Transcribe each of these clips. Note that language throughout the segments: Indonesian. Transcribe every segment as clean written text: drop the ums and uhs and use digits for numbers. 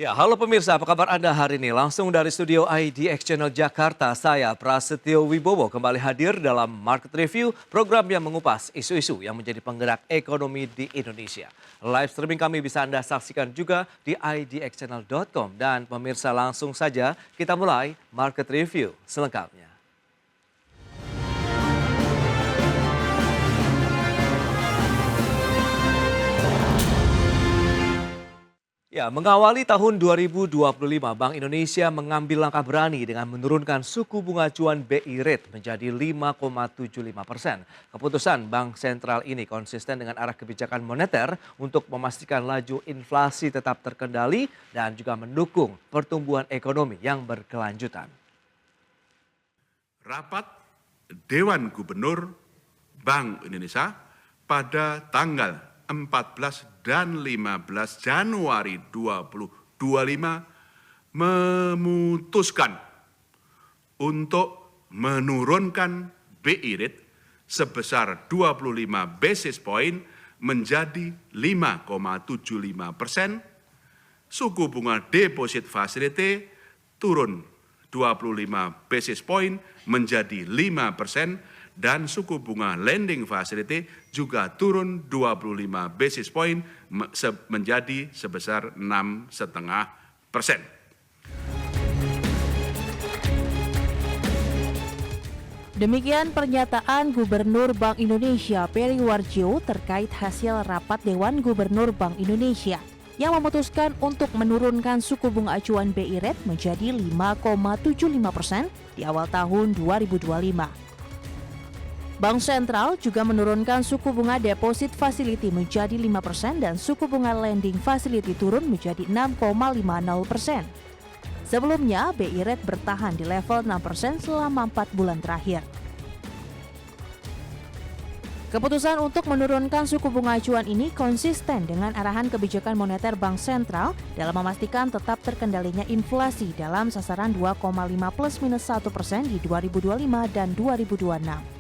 Ya, halo pemirsa, apa kabar Anda hari ini? Langsung dari studio IDX Channel Jakarta, saya Prasetyo Wibowo kembali hadir dalam Market Review, program yang mengupas isu-isu yang menjadi penggerak ekonomi di Indonesia. Live streaming kami bisa Anda saksikan juga di idxchannel.com dan pemirsa langsung saja kita mulai Market Review selengkapnya. Ya, mengawali tahun 2025, Bank Indonesia mengambil langkah berani dengan menurunkan suku bunga acuan BI Rate menjadi 5,75%. Keputusan Bank Sentral ini konsisten dengan arah kebijakan moneter untuk memastikan laju inflasi tetap terkendali dan juga mendukung pertumbuhan ekonomi yang berkelanjutan. Rapat Dewan Gubernur Bank Indonesia pada tanggal 14 dan 15 Januari 2025 memutuskan untuk menurunkan BI Rate sebesar 25 basis point menjadi 5,75%, suku bunga deposit facility turun 25 basis point menjadi 5%, dan suku bunga lending facility juga turun 25 basis point menjadi sebesar 6,5%. Demikian pernyataan Gubernur Bank Indonesia Peri Warjio terkait hasil rapat Dewan Gubernur Bank Indonesia yang memutuskan untuk menurunkan suku bunga acuan BI Rate menjadi 5,75% di awal tahun 2025. Bank Sentral juga menurunkan suku bunga deposit facility menjadi 5% dan suku bunga lending facility turun menjadi 6,50%. Sebelumnya, BI Rate bertahan di level 6% selama 4 bulan terakhir. Keputusan untuk menurunkan suku bunga acuan ini konsisten dengan arahan kebijakan moneter Bank Sentral dalam memastikan tetap terkendalinya inflasi dalam sasaran 2,5 +-1% di 2025 dan 2026.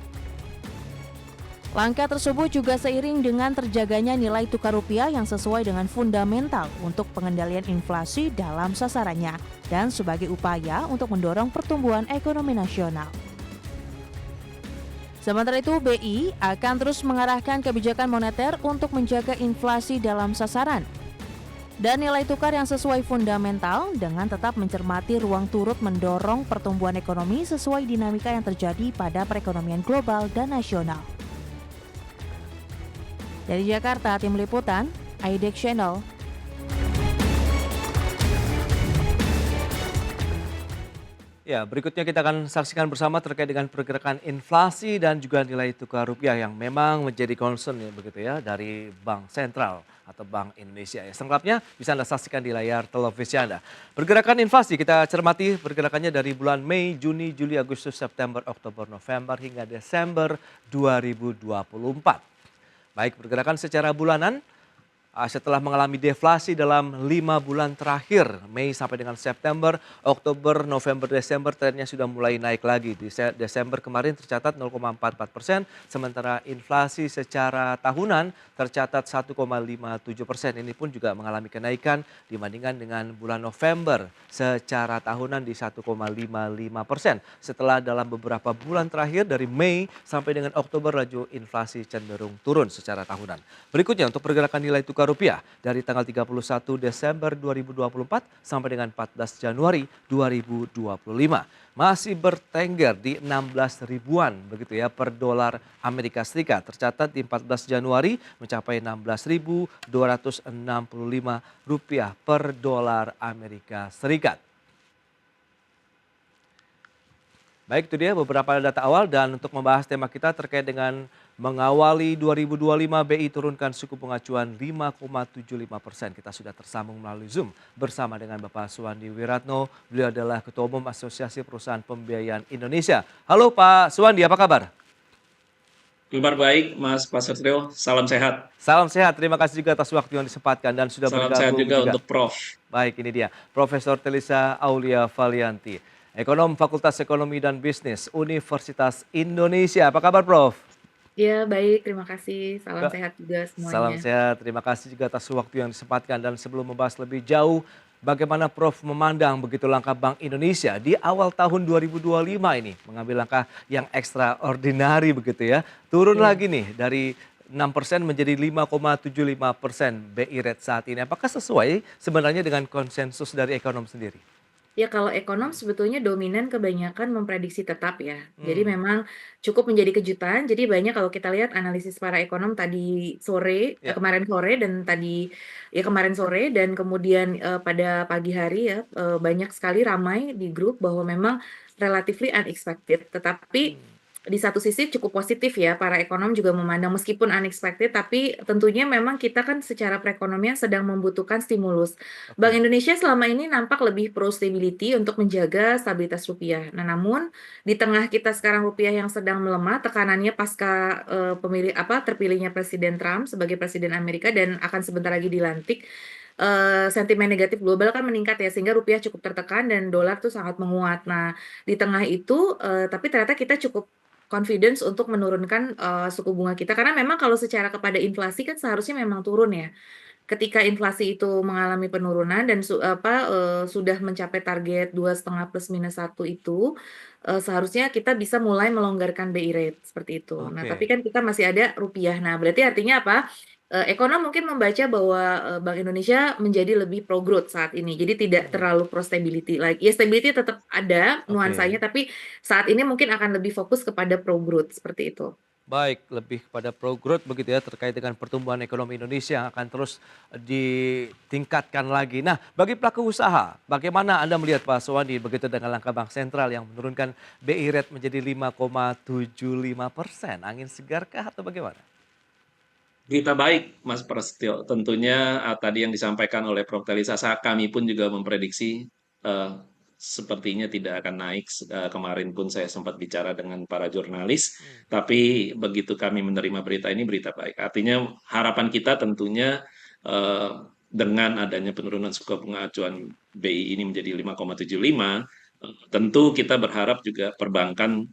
Langkah tersebut juga seiring dengan terjaganya nilai tukar rupiah yang sesuai dengan fundamental untuk pengendalian inflasi dalam sasarannya dan sebagai upaya untuk mendorong pertumbuhan ekonomi nasional. Sementara itu, BI akan terus mengarahkan kebijakan moneter untuk menjaga inflasi dalam sasaran dan nilai tukar yang sesuai fundamental dengan tetap mencermati ruang turut mendorong pertumbuhan ekonomi sesuai dinamika yang terjadi pada perekonomian global dan nasional. Dari Jakarta, Tim Liputan, IDX Channel. Ya, berikutnya kita akan saksikan bersama terkait dengan pergerakan inflasi dan juga nilai tukar rupiah yang memang menjadi concern ya begitu ya dari Bank Sentral atau Bank Indonesia. Ya, selengkapnya bisa Anda saksikan di layar televisi Anda. Pergerakan inflasi kita cermati pergerakannya dari bulan Mei, Juni, Juli, Agustus, September, Oktober, November hingga Desember 2024. Baik pergerakan secara bulanan, setelah mengalami deflasi dalam 5 bulan terakhir, Mei sampai dengan September, Oktober, November, Desember trennya sudah mulai naik lagi. Di Desember kemarin tercatat 0,44%, sementara inflasi secara tahunan tercatat 1,57%. Ini pun juga mengalami kenaikan dibandingkan dengan bulan November secara tahunan di 1,55%. Setelah dalam beberapa bulan terakhir dari Mei sampai dengan Oktober laju inflasi cenderung turun secara tahunan. Berikutnya untuk pergerakan nilai tukar rupiah dari tanggal 31 Desember 2024 sampai dengan 14 Januari 2025 masih bertengger di 16 ribuan begitu ya per dolar Amerika Serikat. Tercatat di 14 Januari mencapai 16.265 rupiah per dolar Amerika Serikat. Baik, itu dia beberapa data awal dan untuk membahas tema kita terkait dengan mengawali 2025 BI turunkan suku bunga acuan 5,75%. Kita sudah tersambung melalui Zoom bersama dengan Bapak Suwandi Wiratno. Beliau adalah Ketua Umum Asosiasi Perusahaan Pembiayaan Indonesia. Halo Pak Suwandi, apa kabar? Kabar baik, Mas Prasetyo. Salam sehat. Salam sehat, terima kasih juga atas waktu yang disempatkan dan sudah Salam bergabung sehat juga untuk Prof. Baik, ini dia Profesor Telisa Aulia Valianti, Ekonom Fakultas Ekonomi dan Bisnis Universitas Indonesia. Apa kabar Prof? Ya, baik. Terima kasih. Salam sehat juga semuanya. Salam sehat. Terima kasih juga atas waktu yang disempatkan. Dan sebelum membahas lebih jauh Bagaimana Prof memandang begitu langkah Bank Indonesia di awal tahun 2025 ini mengambil langkah yang ekstraordinari begitu ya. Turun Iya. lagi nih dari 6% menjadi 5,75% BI rate saat ini. Apakah sesuai sebenarnya dengan konsensus dari ekonom sendiri? Ya kalau ekonom sebetulnya dominan kebanyakan memprediksi tetap ya. Jadi Hmm, memang cukup menjadi kejutan. Jadi banyak kalau kita lihat analisis para ekonom tadi sore, ya, kemarin sore dan tadi ya kemarin sore dan kemudian pada pagi hari ya banyak sekali ramai di grup bahwa memang relatively unexpected. Tetapi hmm, di satu sisi cukup positif ya para ekonom juga memandang meskipun unexpected tapi tentunya memang kita kan secara perekonomian sedang membutuhkan stimulus. Bank oke. Indonesia selama ini nampak lebih pro stability untuk menjaga stabilitas rupiah. Nah, namun di tengah kita sekarang rupiah yang sedang melemah, tekanannya pasca terpilihnya Presiden Trump sebagai Presiden Amerika dan akan sebentar lagi dilantik, sentimen negatif global kan meningkat ya sehingga rupiah cukup tertekan dan dolar tuh sangat menguat. Nah, di tengah itu tapi ternyata kita cukup confidence untuk menurunkan suku bunga kita karena memang kalau secara kepada inflasi kan seharusnya memang turun ya. Ketika inflasi itu mengalami penurunan dan sudah mencapai target 2,5 plus minus 1 itu, seharusnya kita bisa mulai melonggarkan BI rate seperti itu. Nah, tapi Oke. kan kita masih ada rupiah. Nah, berarti artinya apa? Ekonom mungkin membaca bahwa Bank Indonesia menjadi lebih pro growth saat ini. Jadi tidak Hmm, terlalu pro stability. Like, ya stability tetap ada nuansanya, oke. tapi saat ini mungkin akan lebih fokus kepada pro growth seperti itu. Baik, lebih kepada pro growth begitu ya terkait dengan pertumbuhan ekonomi Indonesia yang akan terus ditingkatkan lagi. Nah, bagi pelaku usaha, bagaimana Anda melihat Pak Suwandi begitu dengan langkah Bank Sentral yang menurunkan BI rate menjadi 5,75%? Angin segarkah atau bagaimana? Berita baik, Mas Prasetyo. Tentunya tadi yang disampaikan oleh Prof. Telisa, kami pun juga memprediksi eh, sepertinya tidak akan naik. Kemarin pun saya sempat bicara dengan para jurnalis, Hmm, tapi begitu kami menerima berita ini, berita baik. Artinya harapan kita tentunya eh, dengan adanya penurunan suku bunga acuan BI ini menjadi 5,75, tentu kita berharap juga perbankan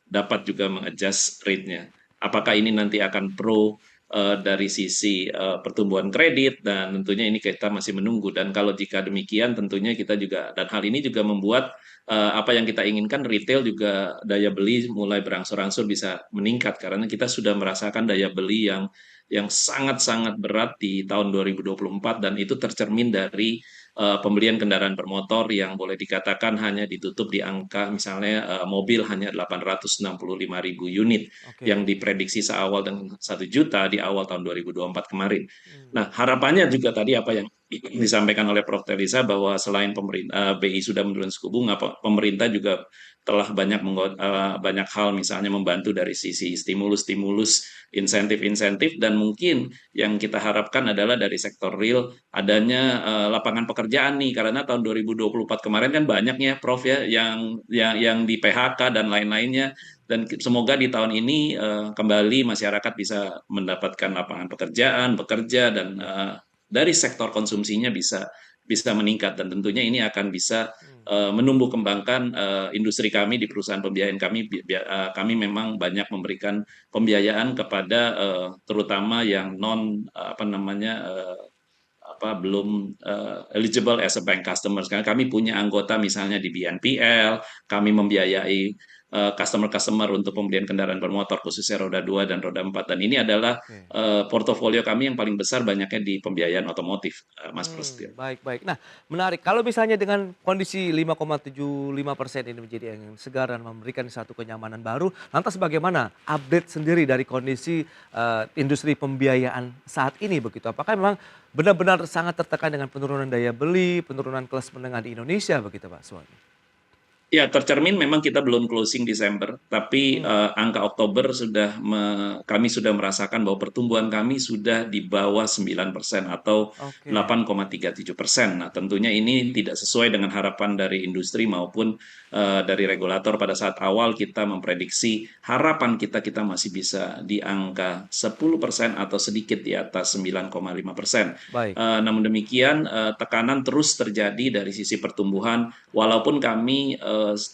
dapat juga mengadjust rate-nya. Apakah ini nanti akan pro dari sisi pertumbuhan kredit dan tentunya ini kita masih menunggu dan kalau jika demikian tentunya kita juga dan hal ini juga membuat apa yang kita inginkan retail juga daya beli mulai berangsur-angsur bisa meningkat karena kita sudah merasakan daya beli yang sangat-sangat berat di tahun 2024 dan itu tercermin dari pembelian kendaraan bermotor yang boleh dikatakan hanya ditutup di angka misalnya mobil hanya 865.000 unit yang oke. diprediksi seawal dengan 1 juta di awal tahun 2024 kemarin. Hmm, Nah, harapannya juga tadi apa yang disampaikan oleh Prof. Telisa bahwa selain pemerintah BI sudah menurunkan suku bunga, pemerintah juga telah banyak hal misalnya membantu dari sisi stimulus-stimulus, insentif-insentif dan mungkin yang kita harapkan adalah dari sektor real adanya lapangan pekerjaan nih karena tahun 2024 kemarin kan banyaknya Prof ya yang di PHK dan lain-lainnya dan semoga di tahun ini kembali masyarakat bisa mendapatkan lapangan pekerjaan, bekerja dan dari sektor konsumsinya bisa bisa meningkat dan tentunya ini akan bisa hmm. menumbuh kembangkan industri kami di perusahaan pembiayaan kami kami memang banyak memberikan pembiayaan kepada terutama yang non apa namanya apa belum eligible as a bank customers karena kami punya anggota misalnya di BNPL, kami membiayai customer-customer untuk pembelian kendaraan bermotor khususnya roda 2 dan roda 4 dan ini adalah Oke. portofolio kami yang paling besar banyaknya di pembiayaan otomotif Mas Prasetyo. Baik baik. Nah, menarik kalau misalnya dengan kondisi 5,75% ini menjadi angin segar dan memberikan satu kenyamanan baru, lantas bagaimana update sendiri dari kondisi, industri pembiayaan saat ini begitu? Apakah memang benar-benar sangat tertekan dengan penurunan daya beli, penurunan kelas menengah di Indonesia begitu Pak Suwandi? Ya, tercermin memang kita belum closing Desember, tapi Hmm, angka Oktober kami sudah merasakan bahwa pertumbuhan kami sudah di bawah 9% atau oke. 8,37%. Nah, tentunya ini tidak sesuai dengan harapan dari industri maupun dari regulator pada saat awal kita memprediksi harapan kita masih bisa di angka 10% atau sedikit di atas 9,5%. Baik. Namun demikian, tekanan terus terjadi dari sisi pertumbuhan, walaupun kami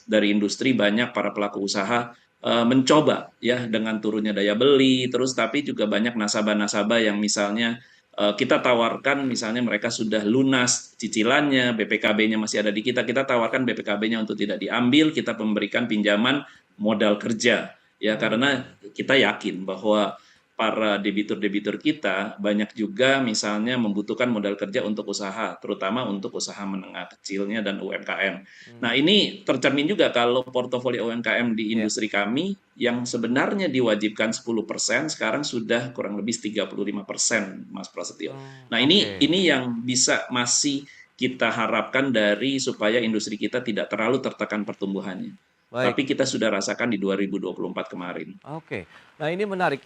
dari industri banyak para pelaku usaha mencoba ya dengan turunnya daya beli, terus tapi juga banyak nasabah-nasabah yang misalnya kita tawarkan misalnya mereka sudah lunas cicilannya, BPKB-nya masih ada di kita, kita tawarkan BPKB-nya untuk tidak diambil, kita memberikan pinjaman modal kerja. Ya, karena kita yakin bahwa para debitur-debitur kita banyak juga misalnya membutuhkan modal kerja untuk usaha, terutama untuk usaha menengah kecilnya dan UMKM. Nah, ini tercermin juga kalau portofolio UMKM di Ya. industri kami yang sebenarnya diwajibkan 10%, sekarang sudah kurang lebih 35%, Mas Prasetyo. Nah, ini Oke. yang bisa masih kita harapkan dari supaya industri kita tidak terlalu tertekan pertumbuhannya. Baik. Tapi kita sudah rasakan di 2024 kemarin. Oke. Nah, ini menarik.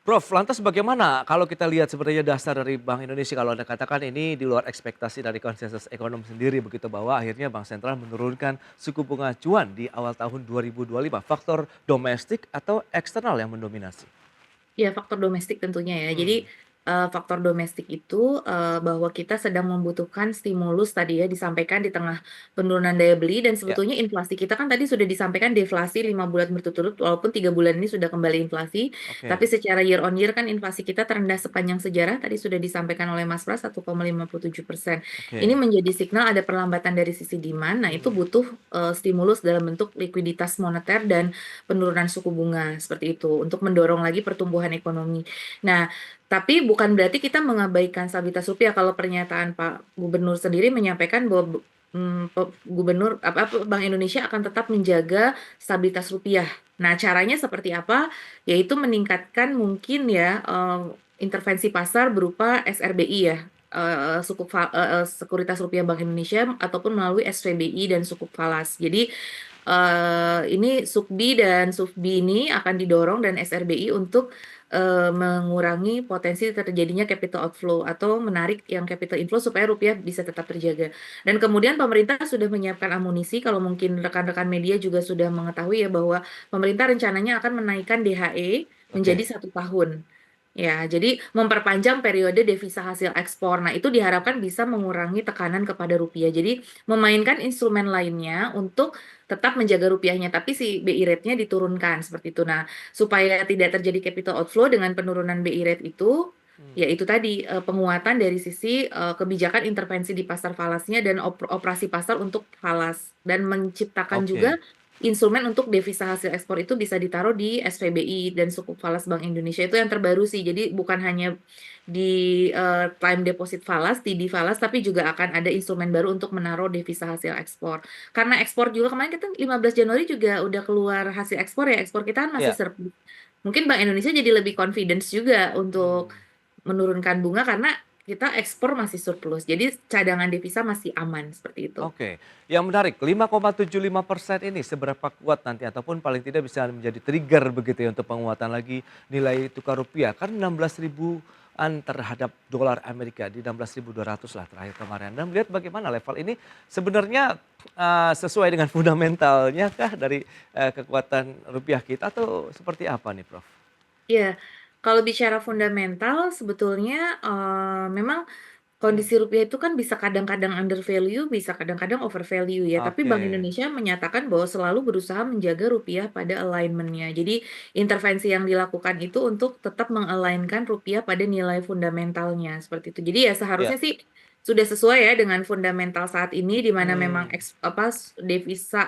Prof, lantas bagaimana kalau kita lihat sebenarnya dasar dari Bank Indonesia kalau Anda katakan ini di luar ekspektasi dari konsensus ekonom sendiri begitu bahwa akhirnya Bank Sentral menurunkan suku bunga acuan di awal tahun 2025. Faktor domestik atau eksternal yang mendominasi? Ya, faktor domestik tentunya ya. Hmm, Jadi, faktor domestik itu, bahwa kita sedang membutuhkan stimulus tadi ya, disampaikan di tengah penurunan daya beli dan ya, sebetulnya inflasi kita kan tadi sudah disampaikan deflasi 5 bulan berturut-turut, walaupun 3 bulan ini sudah kembali inflasi, tapi oke, secara year on year kan inflasi kita terendah sepanjang sejarah, tadi sudah disampaikan oleh Mas Pras 1,57%. Ini oke. menjadi signal ada perlambatan dari sisi demand, nah itu Hmm, butuh, stimulus dalam bentuk likuiditas moneter dan penurunan suku bunga, seperti itu, untuk mendorong lagi pertumbuhan ekonomi. Nah, tapi bukan berarti kita mengabaikan stabilitas rupiah, kalau pernyataan Pak Gubernur sendiri menyampaikan bahwa Gubernur Bank Indonesia akan tetap menjaga stabilitas rupiah. Nah, caranya seperti apa? Yaitu meningkatkan mungkin ya, intervensi pasar berupa SRBI ya, Sekuritas Rupiah Bank Indonesia ataupun melalui SVBI dan sukuk falas. Jadi ini Sukbi dan Sufbi ini akan didorong dan SRBI untuk mengurangi potensi terjadinya capital outflow atau menarik yang capital inflow supaya rupiah bisa tetap terjaga. Dan kemudian pemerintah sudah menyiapkan amunisi, kalau mungkin rekan-rekan media juga sudah mengetahui ya bahwa pemerintah rencananya akan menaikkan DHE menjadi oke, 1 tahun. Ya, jadi memperpanjang periode devisa hasil ekspor. Nah, itu diharapkan bisa mengurangi tekanan kepada rupiah. Jadi, memainkan instrumen lainnya untuk tetap menjaga rupiahnya, tapi si BI rate-nya diturunkan seperti itu. Nah, supaya tidak terjadi capital outflow dengan penurunan BI rate itu, ya itu tadi penguatan dari sisi kebijakan intervensi di pasar falasnya dan operasi pasar untuk falas dan menciptakan juga oke. instrumen untuk devisa hasil ekspor itu bisa ditaruh di SVBI dan sukuk falas Bank Indonesia itu yang terbaru sih. Jadi bukan hanya di time deposit falas, TD falas, tapi juga akan ada instrumen baru untuk menaruh devisa hasil ekspor. Karena ekspor juga kemarin kita 15 Januari juga udah keluar hasil ekspor ya, ekspor kita kan masih Ya. surplus. Mungkin Bank Indonesia jadi lebih confidence juga untuk menurunkan bunga karena kita ekspor masih surplus. Jadi cadangan devisa masih aman seperti itu. Oke, yang menarik 5,75% ini seberapa kuat nanti ataupun paling tidak bisa menjadi trigger begitu ya untuk penguatan lagi nilai tukar rupiah kan 16 ribuan terhadap dolar Amerika di 16.200 lah terakhir kemarin. Dan melihat bagaimana level ini sebenarnya sesuai dengan fundamentalnya kah dari kekuatan rupiah kita atau seperti apa nih Prof? Iya, kalau bicara fundamental sebetulnya, memang Hmm, kondisi rupiah itu kan bisa kadang-kadang under value, bisa kadang-kadang over value ya, tapi oke, Bank Indonesia menyatakan bahwa selalu berusaha menjaga rupiah pada alignment-nya. Jadi intervensi yang dilakukan itu untuk tetap meng-align-kan rupiah pada nilai fundamentalnya, seperti itu. Jadi ya ya, seharusnya sih sudah sesuai ya dengan fundamental saat ini, di mana memang hmm, devisa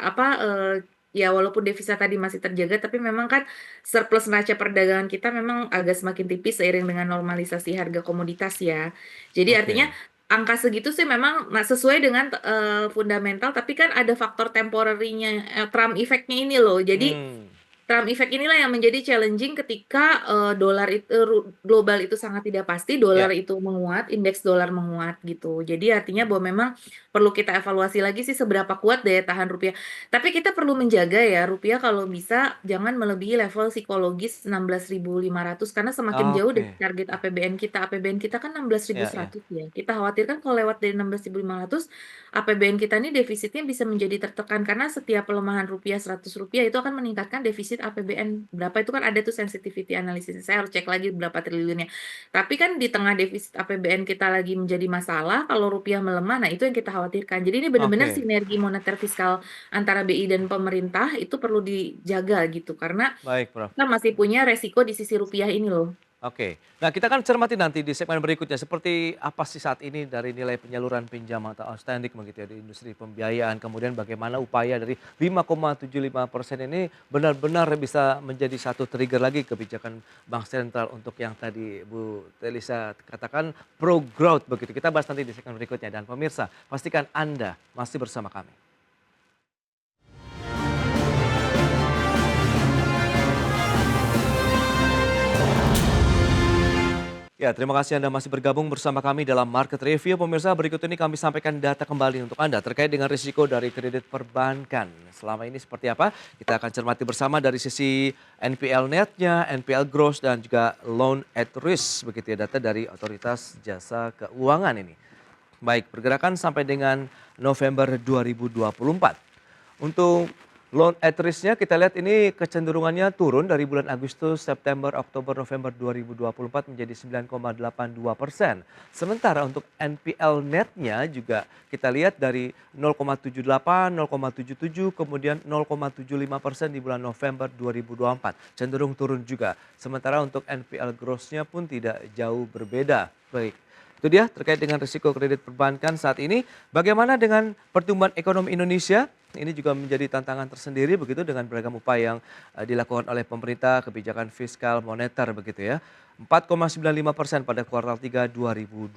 ya walaupun devisa tadi masih terjaga, tapi memang kan surplus neraca perdagangan kita memang agak semakin tipis seiring dengan normalisasi harga komoditas ya. Jadi artinya oke, angka segitu sih memang sesuai dengan fundamental, tapi kan ada faktor temporary-nya, Trump effect-nya ini loh. Jadi hmm, Trump effect inilah yang menjadi challenging ketika dolar itu global itu sangat tidak pasti, dolar ya, itu menguat, indeks dolar menguat gitu. Jadi artinya bahwa memang perlu kita evaluasi lagi sih seberapa kuat daya tahan rupiah. Tapi kita perlu menjaga ya rupiah kalau bisa jangan melebihi level psikologis 16.500 karena semakin jauh dari oke, target APBN kita. APBN kita kan ya, ya, 16.100 ya. Kita khawatirkan kalau lewat dari 16.500 APBN kita ini defisitnya bisa menjadi tertekan karena setiap pelemahan rupiah 100 rupiah itu akan meningkatkan defisit APBN berapa, itu kan ada tuh sensitivity analysis. Saya harus cek lagi berapa triliunnya. Tapi kan di tengah defisit APBN kita lagi menjadi masalah, kalau rupiah melemah, nah itu yang kita khawatirkan. Jadi ini benar-benar oke, sinergi moneter fiskal antara BI dan pemerintah itu perlu dijaga gitu karena baik Prof. kita masih punya resiko di sisi rupiah ini loh. Oke. Nah, kita kan cermati nanti di segmen berikutnya seperti apa sih saat ini dari nilai penyaluran pinjaman atau outstanding begitu ya di industri pembiayaan, kemudian bagaimana upaya dari 5,75% ini benar-benar bisa menjadi satu trigger lagi kebijakan Bank Sentral untuk yang tadi Bu Telisa katakan pro growth begitu. Kita bahas nanti di segmen berikutnya dan pemirsa pastikan Anda masih bersama kami. Ya, terima kasih Anda masih bergabung bersama kami dalam Market Review. Pemirsa, berikut ini kami sampaikan data kembali untuk Anda terkait dengan risiko dari kredit perbankan. Selama ini seperti apa? Kita akan cermati bersama dari sisi NPL netnya, NPL gross, dan juga loan at risk. Begitu ya data dari Otoritas Jasa Keuangan ini. Baik, pergerakan sampai dengan November 2024. Untuk loan at risk-nya kita lihat ini kecenderungannya turun dari bulan Agustus, September, Oktober, November 2024 menjadi 9,82%. Sementara untuk NPL net-nya juga kita lihat dari 0,78, 0,77, kemudian 0,75% di bulan November 2024. Cenderung turun juga. Sementara untuk NPL gross-nya pun tidak jauh berbeda. Baik. Itu dia terkait dengan risiko kredit perbankan saat ini. Bagaimana dengan pertumbuhan ekonomi Indonesia? Ini juga menjadi tantangan tersendiri begitu dengan beragam upaya yang dilakukan oleh pemerintah, kebijakan fiskal moneter begitu ya. 4,95% pada kuartal 3 2024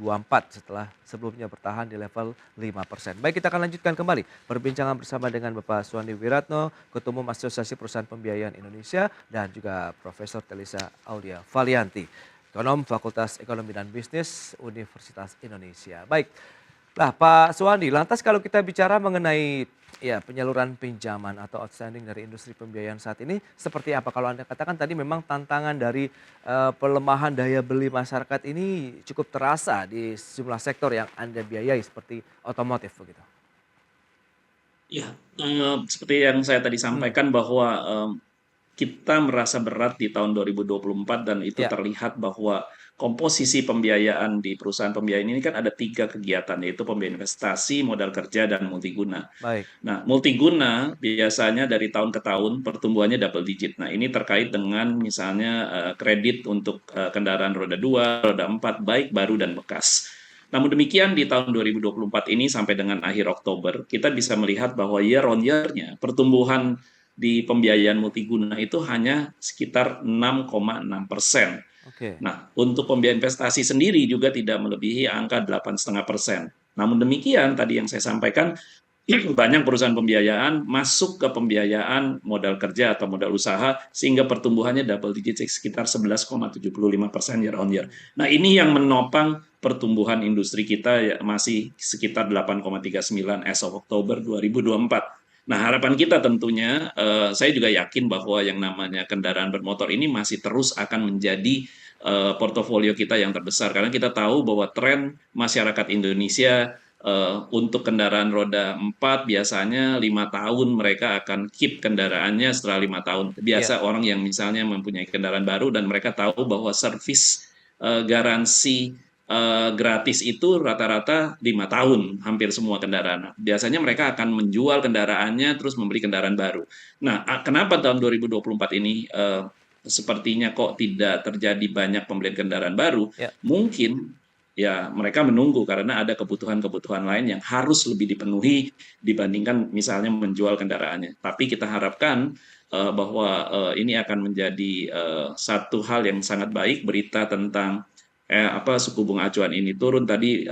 setelah sebelumnya bertahan di level 5%. Baik, kita akan lanjutkan kembali perbincangan bersama dengan Bapak Suwandi Wiratno, Ketua Umum Asosiasi Perusahaan Pembiayaan Indonesia dan juga Profesor Telisa Aulia Valianti, Ekonom Fakultas Ekonomi dan Bisnis Universitas Indonesia. Baik, nah Pak Suwandi, lantas kalau kita bicara mengenai ya penyaluran pinjaman atau outstanding dari industri pembiayaan saat ini seperti apa? Kalau Anda katakan tadi memang tantangan dari pelemahan daya beli masyarakat ini cukup terasa di sejumlah sektor yang Anda biayai seperti otomotif begitu. Ya, seperti yang saya tadi sampaikan bahwa kita merasa berat di tahun 2024 dan itu Ya, terlihat bahwa komposisi pembiayaan di perusahaan pembiayaan ini kan ada 3 kegiatan, yaitu pembiayaan investasi, modal kerja, dan multiguna. baik. Nah, multiguna biasanya dari tahun ke tahun pertumbuhannya double digit. Nah, ini terkait dengan misalnya kredit untuk kendaraan roda 2, roda 4, baik baru dan bekas. Namun demikian di tahun 2024 ini sampai dengan akhir Oktober, kita bisa melihat bahwa year on year-nya pertumbuhan di pembiayaan multiguna itu hanya sekitar 6,6%. Oke. Nah, untuk pembiayaan investasi sendiri juga tidak melebihi angka 8,5%. Namun demikian, tadi yang saya sampaikan, banyak perusahaan pembiayaan masuk ke pembiayaan modal kerja atau modal usaha sehingga pertumbuhannya double digit sekitar 11,75% year on year. Nah, ini yang menopang pertumbuhan industri kita ya, masih sekitar 8,39 as of Oktober 2024. Nah, harapan kita tentunya, saya juga yakin bahwa yang namanya kendaraan bermotor ini masih terus akan menjadi portofolio kita yang terbesar. Karena kita tahu bahwa tren masyarakat Indonesia untuk kendaraan roda 4 biasanya 5 tahun mereka akan keep kendaraannya setelah 5 tahun. Ya, Biasa orang yang misalnya mempunyai kendaraan baru dan mereka tahu bahwa servis garansi gratis itu rata-rata 5 tahun hampir semua kendaraan. Biasanya mereka akan menjual kendaraannya terus membeli kendaraan baru. Nah, kenapa tahun 2024 ini sepertinya kok tidak terjadi banyak pembelian kendaraan baru? ya. Mungkin ya mereka menunggu karena ada kebutuhan-kebutuhan lain yang harus lebih dipenuhi dibandingkan misalnya menjual kendaraannya. Tapi kita harapkan bahwa ini akan menjadi satu hal yang sangat baik, berita tentang suku bunga acuan ini turun. Tadi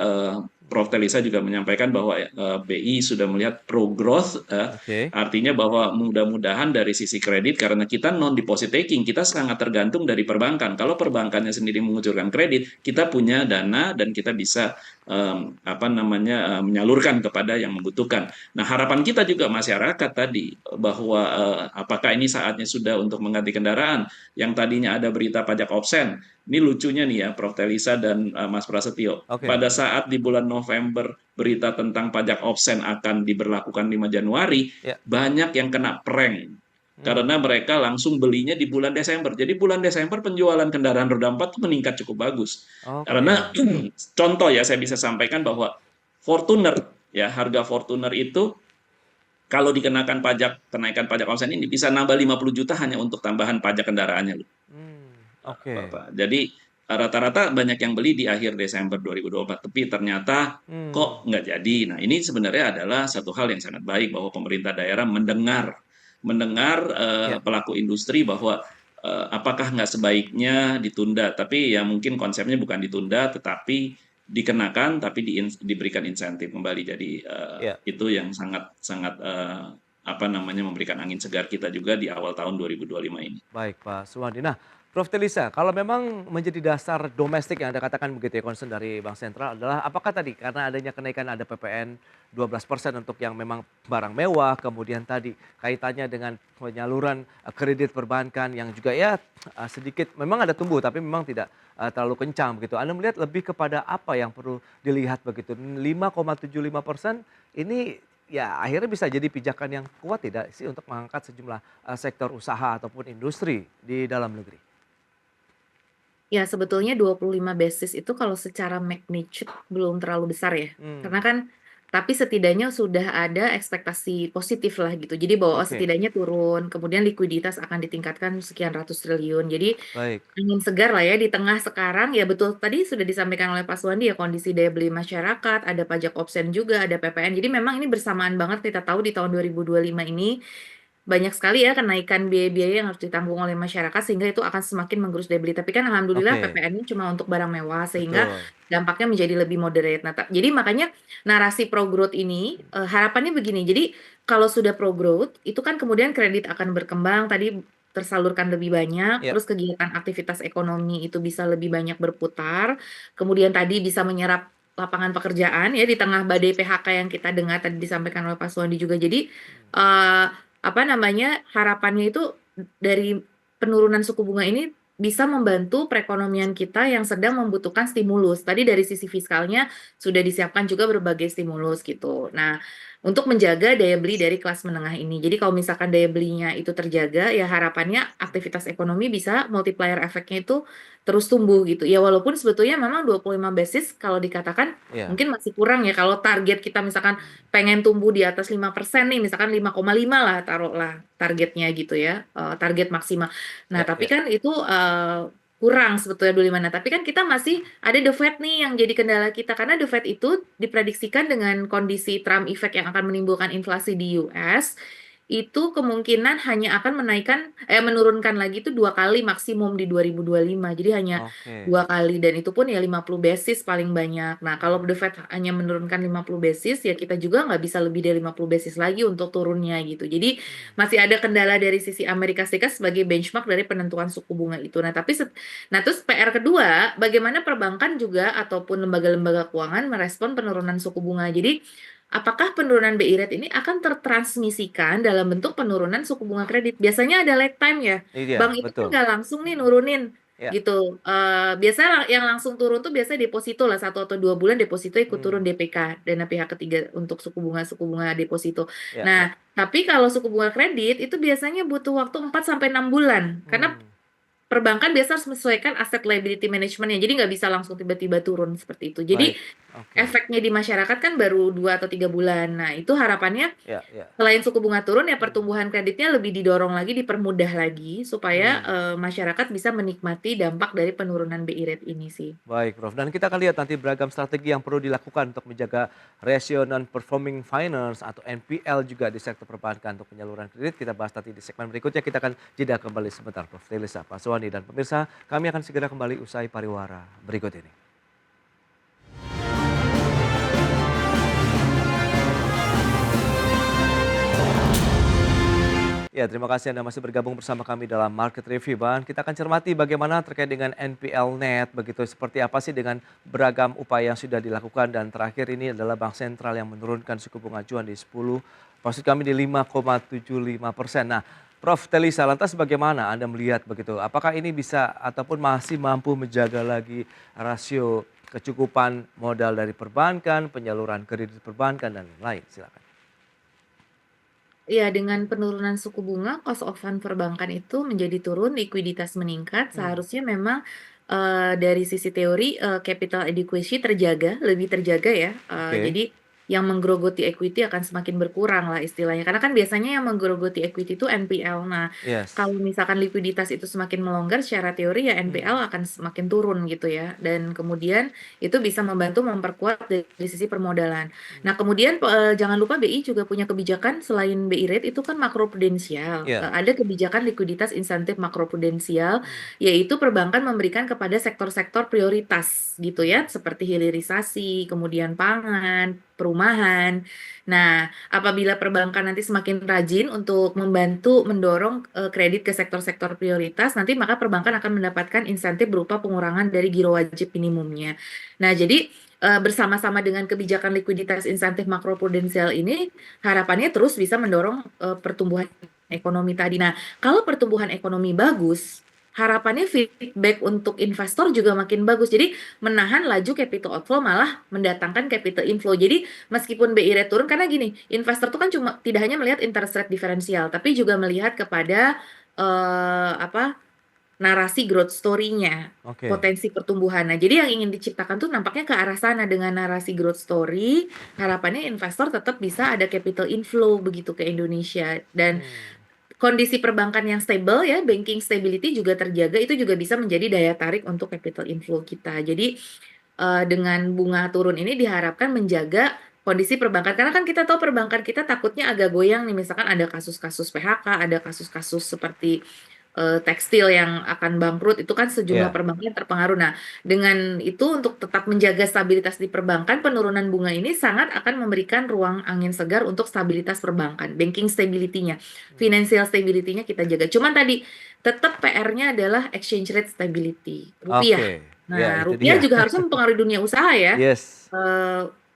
Prof. Telisa juga menyampaikan bahwa BI sudah melihat pro growth, Oke. artinya bahwa mudah-mudahan dari sisi kredit, karena kita non deposit taking, kita sangat tergantung dari perbankan. Kalau perbankannya sendiri mengucurkan kredit, kita punya dana dan kita bisa menyalurkan kepada yang membutuhkan. Nah, harapan kita juga masyarakat tadi bahwa apakah ini saatnya sudah untuk mengganti kendaraan yang tadinya ada berita pajak obsen. Ini lucunya nih ya, Prof. Telisa dan Mas Prasetyo. Oke. Pada saat di bulan November berita tentang pajak obsen akan diberlakukan 5 Januari, Ya. banyak yang kena prank. Karena mereka langsung belinya di bulan Desember. Jadi bulan Desember penjualan kendaraan roda 4 itu meningkat cukup bagus. Oke. Karena contoh ya, saya bisa sampaikan bahwa Fortuner, ya harga Fortuner itu kalau dikenakan pajak, kenaikan pajak obsen ini bisa nambah 50 juta hanya untuk tambahan pajak kendaraannya. Hmm, Oke. Bapak. Jadi rata-rata banyak yang beli di akhir Desember 2024, tapi ternyata Hmm, kok nggak jadi. Nah, ini sebenarnya adalah satu hal yang sangat baik bahwa pemerintah daerah mendengar mendengar ya, pelaku industri bahwa apakah nggak sebaiknya ditunda. Tapi ya mungkin konsepnya bukan ditunda, tetapi dikenakan, tapi diberikan insentif kembali. Jadi ya. itu yang sangat sangat apa namanya memberikan angin segar kita juga di awal tahun 2025 ini. Baik Pak Suwandi. Nah, Prof. Telisa, kalau memang menjadi dasar domestik yang Anda katakan begitu ya, concern dari Bank Sentral adalah apakah tadi karena adanya kenaikan ada PPN 12% untuk yang memang barang mewah, kemudian tadi kaitannya dengan penyaluran kredit perbankan yang juga ya sedikit memang ada tumbuh tapi memang tidak terlalu kencang begitu. Anda melihat lebih kepada apa yang perlu dilihat begitu? 5,75% ini ya akhirnya bisa jadi pijakan yang kuat tidak sih untuk mengangkat sejumlah sektor usaha ataupun industri di dalam negeri? Ya, sebetulnya 25 basis itu kalau secara magnitude belum terlalu besar ya. Karena Hmm, kan tapi setidaknya sudah ada ekspektasi positif lah gitu. Jadi bahwa oh, oke, setidaknya turun, kemudian likuiditas akan ditingkatkan sekian ratus triliun. Jadi baik. angin segar lah ya di tengah sekarang ya betul tadi sudah disampaikan oleh Pak Suwandi ya kondisi daya beli masyarakat, ada pajak obsen juga, ada PPN. Jadi memang ini bersamaan banget kita tahu di tahun 2025 ini banyak sekali ya kenaikan biaya-biaya yang harus ditanggung oleh masyarakat sehingga itu akan semakin menggerus daya beli. Tapi kan alhamdulillah Oke, PPN-nya cuma untuk barang mewah sehingga betul. dampaknya menjadi lebih moderate. Nah, jadi makanya narasi pro growth ini harapannya begini. Jadi kalau sudah pro growth itu kan kemudian kredit akan berkembang tadi tersalurkan lebih banyak, Ya, terus kegiatan aktivitas ekonomi itu bisa lebih banyak berputar, kemudian tadi bisa menyerap lapangan pekerjaan ya di tengah badai PHK yang kita dengar tadi disampaikan oleh Pak Suwandi juga. Jadi eh, apa namanya, harapannya itu dari penurunan suku bunga ini bisa membantu perekonomian kita yang sedang membutuhkan stimulus. Tadi dari sisi fiskalnya sudah disiapkan juga berbagai stimulus gitu. Nah, untuk menjaga daya beli dari kelas menengah ini. Jadi kalau misalkan daya belinya itu terjaga, ya harapannya aktivitas ekonomi bisa multiplier efeknya itu terus tumbuh gitu. Ya walaupun sebetulnya memang 25 basis kalau dikatakan ya. mungkin masih kurang ya kalau target kita misalkan pengen tumbuh di atas 5% nih, misalkan 5,5 lah taruhlah targetnya gitu ya, target maksimal. Nah, Ya, tapi ya. kan itu kurang sebetulnya dulu mana. Tapi kan kita masih ada The Fed nih yang jadi kendala kita karena The Fed itu diprediksikan dengan kondisi Trump effect yang akan menimbulkan inflasi di US itu kemungkinan hanya akan menurunkan lagi itu 2 kali maksimum di 2025. Jadi hanya Oke. 2 kali dan itu pun ya 50 basis paling banyak. Nah, kalau The Fed hanya menurunkan 50 basis ya kita juga nggak bisa lebih dari 50 basis lagi untuk turunnya gitu. Jadi masih ada kendala dari sisi Amerika Serikat sebagai benchmark dari penentuan suku bunga itu. Nah, terus PR kedua, bagaimana perbankan juga ataupun lembaga-lembaga keuangan merespon penurunan suku bunga. Jadi apakah penurunan BI rate ini akan tertransmisikan dalam bentuk penurunan suku bunga kredit? Biasanya ada lag time ya. Iya, Bank itu kan betul. nggak langsung nih nurunin Ya. gitu. Biasanya yang langsung turun tuh biasanya deposito lah 1 atau 2 bulan deposito ikut turun Hmm, DPK dana pihak ketiga untuk suku bunga deposito. ya, ya. Nah, tapi kalau suku bunga kredit itu biasanya butuh waktu 4 sampai 6 bulan karena Hmm, perbankan biasa harus menyesuaikan aset liability managementnya, jadi nggak bisa langsung tiba-tiba turun seperti itu. Jadi baik. Oke. efeknya di masyarakat kan baru 2 atau 3 bulan. Nah, itu harapannya Ya, ya. selain suku bunga turun ya Hmm, pertumbuhan kreditnya lebih didorong lagi, dipermudah lagi supaya hmm. masyarakat bisa menikmati dampak dari penurunan BI rate ini sih. Baik, Prof. Dan kita akan lihat nanti beragam strategi yang perlu dilakukan untuk menjaga rasio non-performing finance atau NPL juga di sektor perbankan untuk penyaluran kredit. Kita bahas nanti di segmen berikutnya. Kita akan jeda kembali sebentar, Prof. Telisa, Pak Suwandi, dan pemirsa. Kami akan segera kembali usai pariwara berikut ini. Ya, terima kasih Anda masih bergabung bersama kami dalam Market Review. Dan kita akan cermati bagaimana terkait dengan NPL net, begitu seperti apa sih dengan beragam upaya yang sudah dilakukan. Dan terakhir ini adalah Bank Sentral yang menurunkan suku bunga acuan di 10, maksud kami di 5,75%. Nah, Prof. Telisa, lantas bagaimana Anda melihat begitu? Apakah ini bisa ataupun masih mampu menjaga lagi rasio kecukupan modal dari perbankan, penyaluran kredit perbankan, dan lain-lain? Silakan. Ya, dengan penurunan suku bunga, cost of fund perbankan itu menjadi turun, likuiditas meningkat. Hmm, Seharusnya memang dari sisi teori capital adequacy terjaga, lebih terjaga ya. oke. Jadi yang menggerogoti equity akan semakin berkurang lah istilahnya. Karena kan biasanya yang menggerogoti equity itu NPL. Nah, Yes. kalau misalkan likuiditas itu semakin melonggar, secara teori ya NPL akan semakin turun gitu ya. Dan kemudian itu bisa membantu memperkuat dari sisi permodalan. Nah, kemudian jangan lupa BI juga punya kebijakan selain BI rate itu kan makroprudensial. Iya. Ada kebijakan likuiditas insentif makroprudensial, yaitu perbankan memberikan kepada sektor-sektor prioritas gitu ya, seperti hilirisasi, kemudian pangan, perumahan. Nah, apabila perbankan nanti semakin rajin untuk membantu mendorong kredit ke sektor-sektor prioritas, nanti maka perbankan akan mendapatkan insentif berupa pengurangan dari giro wajib minimumnya. Nah, jadi bersama-sama dengan kebijakan likuiditas insentif makroprudensial ini, harapannya terus bisa mendorong pertumbuhan ekonomi tadi. Nah, kalau pertumbuhan ekonomi bagus, harapannya feedback untuk investor juga makin bagus. Jadi menahan laju capital outflow malah mendatangkan capital inflow. Jadi meskipun BI rate turun, karena gini, investor tuh kan cuma tidak hanya melihat interest rate diferensial, tapi juga melihat kepada apa narasi growth story-nya, Oke. potensi pertumbuhan. Nah, jadi yang ingin diciptakan tuh nampaknya ke arah sana dengan narasi growth story, harapannya investor tetap bisa ada capital inflow begitu ke Indonesia. Dan kondisi perbankan yang stable ya, banking stability juga terjaga, itu juga bisa menjadi daya tarik untuk capital inflow kita. Jadi dengan bunga turun ini diharapkan menjaga kondisi perbankan, karena kan kita tahu perbankan kita takutnya agak goyang nih, misalkan ada kasus-kasus PHK, ada kasus-kasus seperti tekstil yang akan bangkrut, itu kan sejumlah Iya. perbankan terpengaruh. Nah, dengan itu untuk tetap menjaga stabilitas di perbankan, penurunan bunga ini sangat akan memberikan ruang angin segar untuk stabilitas perbankan, banking stability-nya, financial stability-nya kita jaga. Cuman tadi tetap PR-nya adalah exchange rate stability, rupiah. Oke. Ya, Nah, itu rupiah dia. juga harusnya mempengaruhi dunia usaha ya. Yes.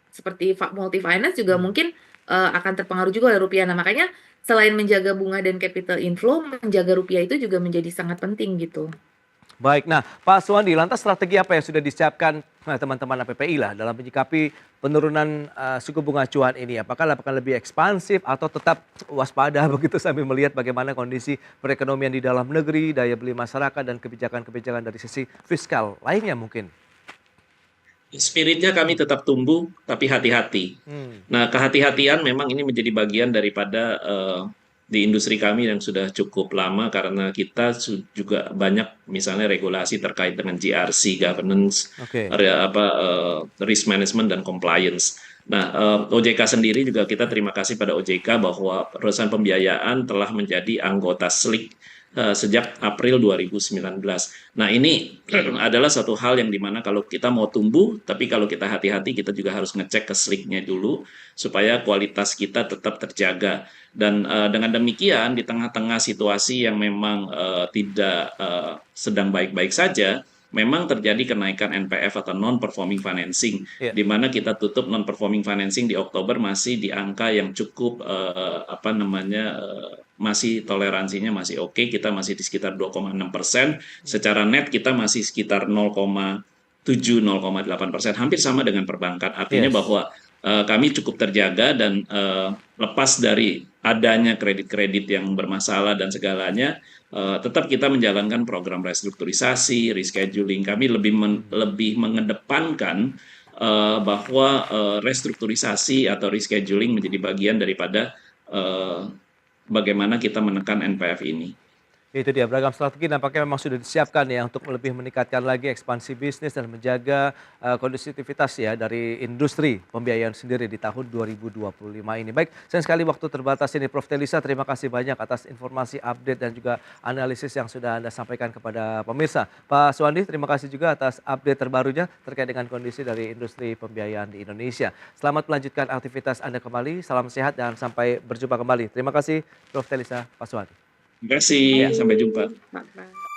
Seperti multi finance juga mungkin akan terpengaruh juga oleh rupiah. Nah, makanya selain menjaga bunga dan capital inflow, menjaga rupiah itu juga menjadi sangat penting gitu. Baik, nah Pak Suwandi, lantas strategi apa yang sudah disiapkan teman-teman APPI lah dalam menyikapi penurunan suku bunga acuan ini? Apakah akan lebih ekspansif atau tetap waspada begitu sambil melihat bagaimana kondisi perekonomian di dalam negeri, daya beli masyarakat, dan kebijakan-kebijakan dari sisi fiskal lainnya mungkin? Spiritnya kami tetap tumbuh, tapi hati-hati. Nah, kehati-hatian memang ini menjadi bagian daripada di industri kami yang sudah cukup lama, karena kita juga banyak misalnya regulasi terkait dengan GRC, governance, Oke. risk management dan compliance. Nah, OJK sendiri juga kita terima kasih pada OJK bahwa perusahaan pembiayaan telah menjadi anggota SLIC sejak April 2019. Nah, ini adalah satu hal yang dimana kalau kita mau tumbuh, tapi kalau kita hati-hati, kita juga harus ngecek ke SLIC-nya dulu, supaya kualitas kita tetap terjaga. Dan dengan demikian, di tengah-tengah situasi yang memang tidak sedang baik-baik saja, memang terjadi kenaikan NPF atau non-performing financing, Iya. di mana kita tutup non-performing financing di Oktober masih di angka yang cukup masih toleransinya masih oke, kita masih di sekitar 2,6%, secara net kita masih sekitar 0,7-0,8%, hampir sama dengan perbankan. Artinya Yes. bahwa kami cukup terjaga, dan lepas dari adanya kredit-kredit yang bermasalah dan segalanya, tetap kita menjalankan program restrukturisasi, rescheduling. Kami lebih mengedepankan bahwa restrukturisasi atau rescheduling menjadi bagian daripada bagaimana kita menekan NPF ini. Itu dia, beragam strategi nampaknya memang sudah disiapkan ya untuk lebih meningkatkan lagi ekspansi bisnis dan menjaga kondusivitas ya dari industri pembiayaan sendiri di tahun 2025 ini. Baik, sayang sekali waktu terbatas ini, Prof. Telisa, terima kasih banyak atas informasi, update, dan juga analisis yang sudah Anda sampaikan kepada pemirsa. Pak Suwandi, terima kasih juga atas update terbarunya terkait dengan kondisi dari industri pembiayaan di Indonesia. Selamat melanjutkan aktivitas Anda kembali, salam sehat dan sampai berjumpa kembali. Terima kasih Prof. Telisa, Pak Suwandi. Terima kasih, sampai jumpa. Pak.